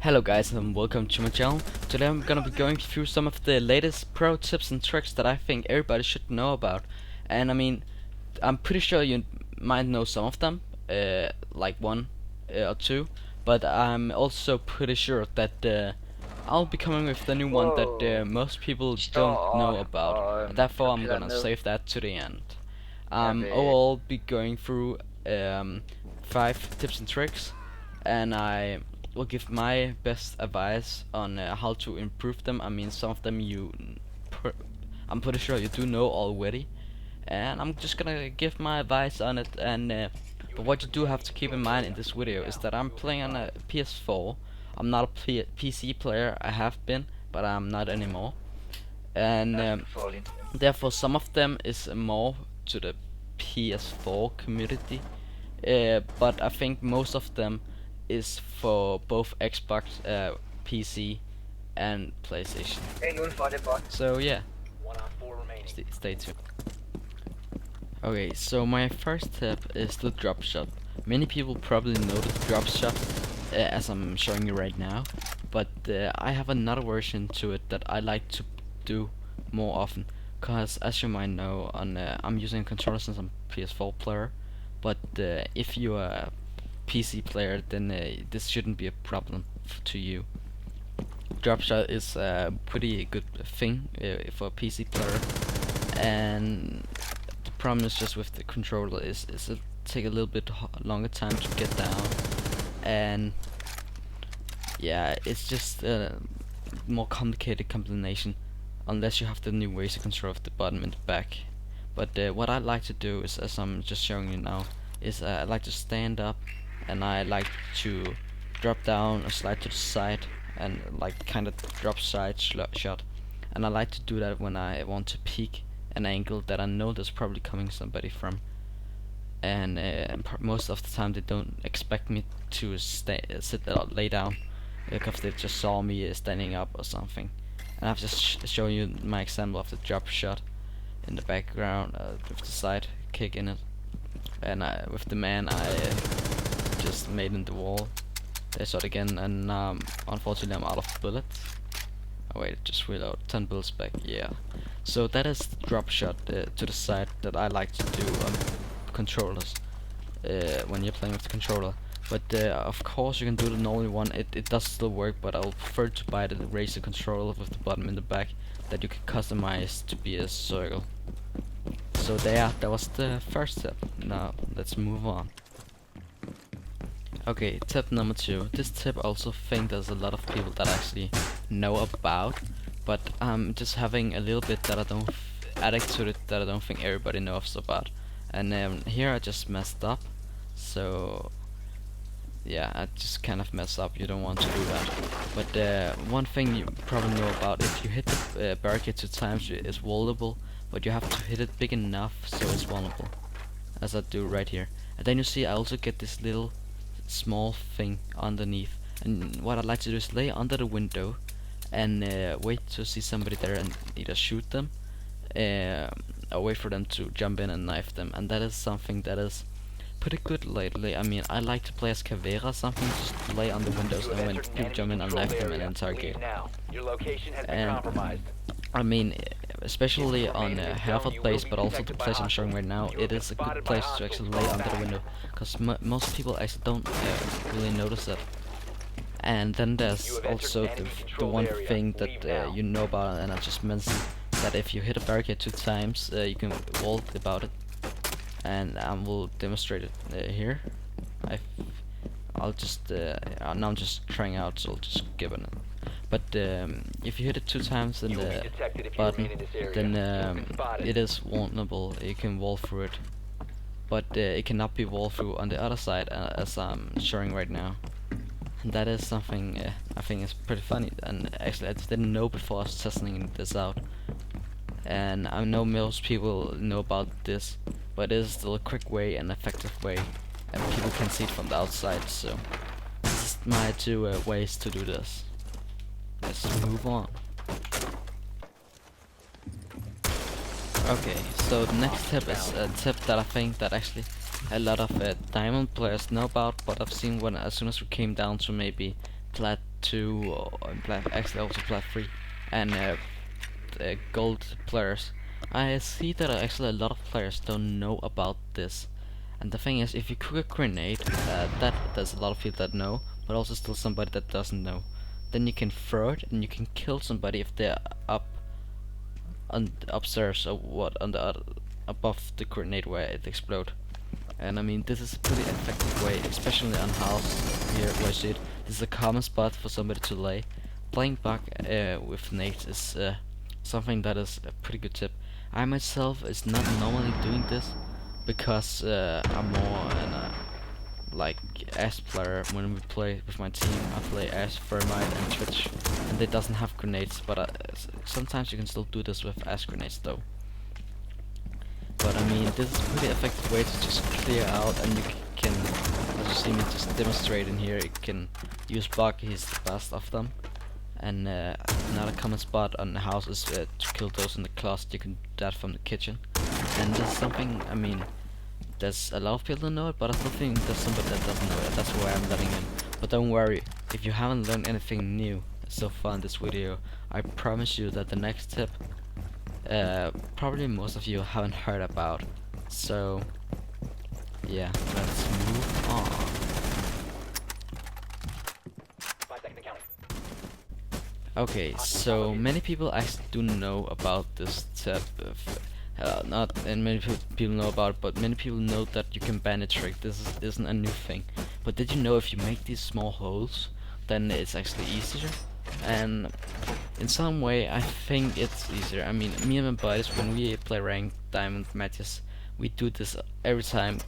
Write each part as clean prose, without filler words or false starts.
Hello guys and welcome to my channel. Today I'm gonna be going through some of the latest pro tips and tricks that I think everybody should know about. And I mean, I'm pretty sure you might know some of them, like one or two, but I'm also pretty sure that I'll be coming with the new one that most people don't know about. Therefore I'm gonna save that to the end. Overall be going through 5 tips and tricks, and I will give my best advice on how to improve them. I mean, some of them I'm pretty sure you do know already, and I'm just gonna give my advice on it. And but what you do have to keep in mind in this video is that I'm playing on a PS4. I'm not a PC player. I have been, but I'm not anymore. And therefore, some of them is more to the PS4 community, but I think most of them is for both Xbox, PC, and PlayStation. So yeah, stay tuned. Okay, so my first tip is the drop shot. Many people probably know the drop shot, as I'm showing you right now, but I have another version to it that I like to do more often. Cause as you might know, I'm using a controller since I'm PS4 player, but if you are a PC player, then this shouldn't be a problem to you. Drop shot is a pretty good thing for a PC player, and the problem is just with the controller is it take a little bit longer time to get down, and yeah, it's just a more complicated combination unless you have the new ways to control of the bottom and the back. But what I like to do is, as I'm just showing you now, is I like to stand up and I like to drop down or slide to the side and like kind of drop side shot. And I like to do that when I want to peek an angle that I know there's probably coming somebody from. And most of the time they don't expect me to sit or lay down, because they just saw me standing up or something. And I've just shown you my example of the drop shot in the background with the side kick in it, and with the man I just made in the wall. They shot again, and unfortunately I'm out of bullets. Oh wait, just reload. 10 bullets back. Yeah. So that is the drop shot to the side that I like to do on controllers when you're playing with the controller. But of course you can do the normal one. It does still work, but I would prefer to buy the Razer controller with the bottom in the back that you can customize to be a circle. So there, that was the first step. Now let's move on. Okay, tip number 2. This tip I also think there's a lot of people that actually know about, but I'm just having a little bit that I don't add to it that I don't think everybody knows about. And here I just messed up, so yeah, I just kind of messed up. You don't want to do that. But one thing you probably know about, if you hit the barricade 2 times, it's vulnerable, but you have to hit it big enough so it's vulnerable, as I do right here. And then you see I also get this little small thing underneath, and what I like to do is lay under the window and wait to see somebody there and either shoot them or wait for them to jump in and knife them. And that is something that is pretty good lately. I mean, I like to play as Caveira, something just lay on the windows, and when people jump in, I'll knife them and interrogate. And I mean, especially on Hereford place, but also the place I'm showing right now, it is a good place to actually lay under the window, because most people actually don't really notice it. And then there's also the one thing that you know about, and I just mentioned, that if you hit a barricade 2 times, you can vault about it. And I will demonstrate it here. I'll just now I'm just trying out, so I'll just give it. But if you hit it 2 times in the button, then it is vulnerable. You can wall through it, but it cannot be wall through on the other side, as I'm showing right now. And that is something I think is pretty funny, and actually I just didn't know before I was testing this out. And I know most people know about this, but it is still a quick way and effective way, and people can see it from the outside. So this is my 2 ways to do this. Let's move on. Okay, so the next tip is a tip that I think that actually a lot of diamond players know about, but I've seen when as soon as we came down to maybe plat 2 or actually also plat 3 and gold players. I see that actually a lot of players don't know about this. And the thing is, if you cook a grenade, that there's a lot of people that know, but also still somebody that doesn't know. Then you can throw it and you can kill somebody if they're up on upstairs or what on the above the grenade where it explode. And I mean, this is a pretty effective way, especially on house here where you see it. This is a common spot for somebody to lay. Playing bug with nades is something that is a pretty good tip. I myself is not normally doing this because I'm more an like Ash player. When we play with my team, I play Ash, Thermite, and Twitch, and they doesn't have grenades. But sometimes you can still do this with Ash grenades though. But I mean, this is a pretty effective way to just clear out, and you can, as you see me just demonstrate in here, you can use bug. He's the best of them. And another common spot on the house is to kill those in the closet. You can do that from the kitchen. And this is something, I mean, there's a lot of people who know it, but I still think there's somebody that doesn't know it. That's why I'm letting in. But don't worry, if you haven't learned anything new so far in this video, I promise you that the next tip, probably most of you haven't heard about. So, yeah, let's move on. 5 seconds counting. Okay, so many people actually do know about this tip. Not and many people know about it, but many people know that you can bandit trick. This isn't a new thing. But did you know if you make these small holes, then it's actually easier? And in some way, I think it's easier. I mean, me and my buddies, when we play ranked diamond matches, we do this every time.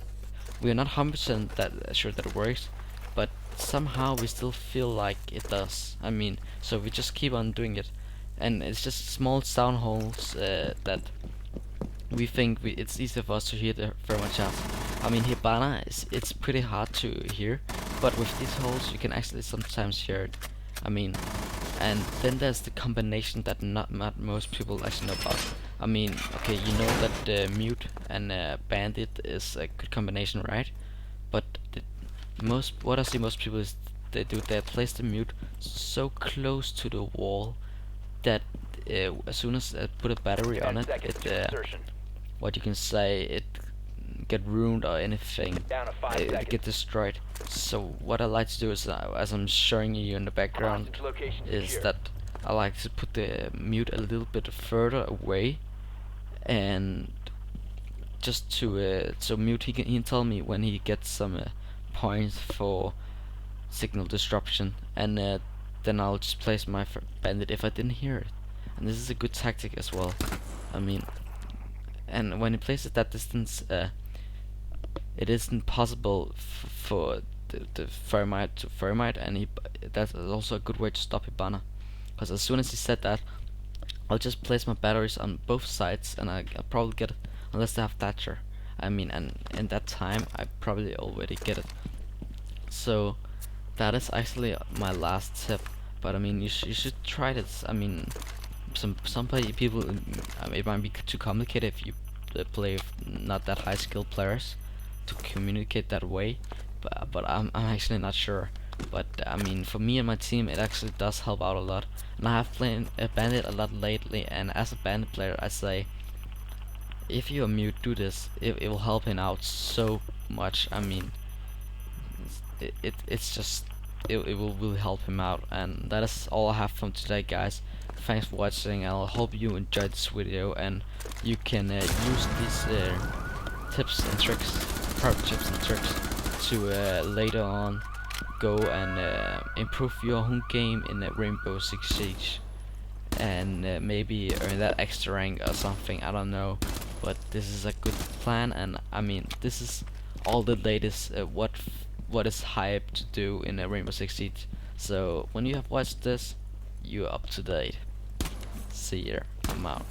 We are not 100% that sure that it works, but somehow we still feel like it does. I mean, so we just keep on doing it, and it's just small sound holes that we think it's easier for us to hear the thermal shots. I mean, Hibana it's pretty hard to hear, but with these holes you can actually sometimes hear it. I mean, and then there's the combination that not most people actually know about. I mean, okay, you know that mute and bandit is a good combination, right? But what I see most people is they place the mute so close to the wall that as soon as I put a battery on it, what you can say, it get ruined or anything, Down to 5 it seconds. get destroyed. So what I like to do is, as I'm showing you in the background, Hostage location is secure. that I like to put the mute a little bit further away, and just to so mute he can tell me when he gets some points for signal disruption, and then I'll just place my bandit if I didn't hear it. And this is a good tactic as well. I mean, and when he places that distance, it isn't possible for the Thermite to Thermite, and that's also a good way to stop Hibana. Because as soon as he said that, I'll just place my batteries on both sides, and I'll probably get it, unless they have Thatcher. I mean, and in that time, I probably already get it. So that is actually my last tip. But I mean, you should try this. I mean, some people, it might be too complicated if you play with not that high skilled players to communicate that way. But I'm actually not sure. But I mean, for me and my team, it actually does help out a lot. And I have played bandit a lot lately. And as a bandit player, I say, if you're mute, do this. It will help him out so much. I mean, it's just it will really help him out. And that is all I have from today, guys. Thanks for watching, and I hope you enjoyed this video, and you can use these tips and tricks, pro tips and tricks, to later on go and improve your home game in Rainbow Six Siege, and maybe earn that extra rank or something. I don't know, but this is a good plan, and I mean, this is all the latest what is hype to do in Rainbow Six Siege. So when you have watched this, you're up to date. See ya. I'm out.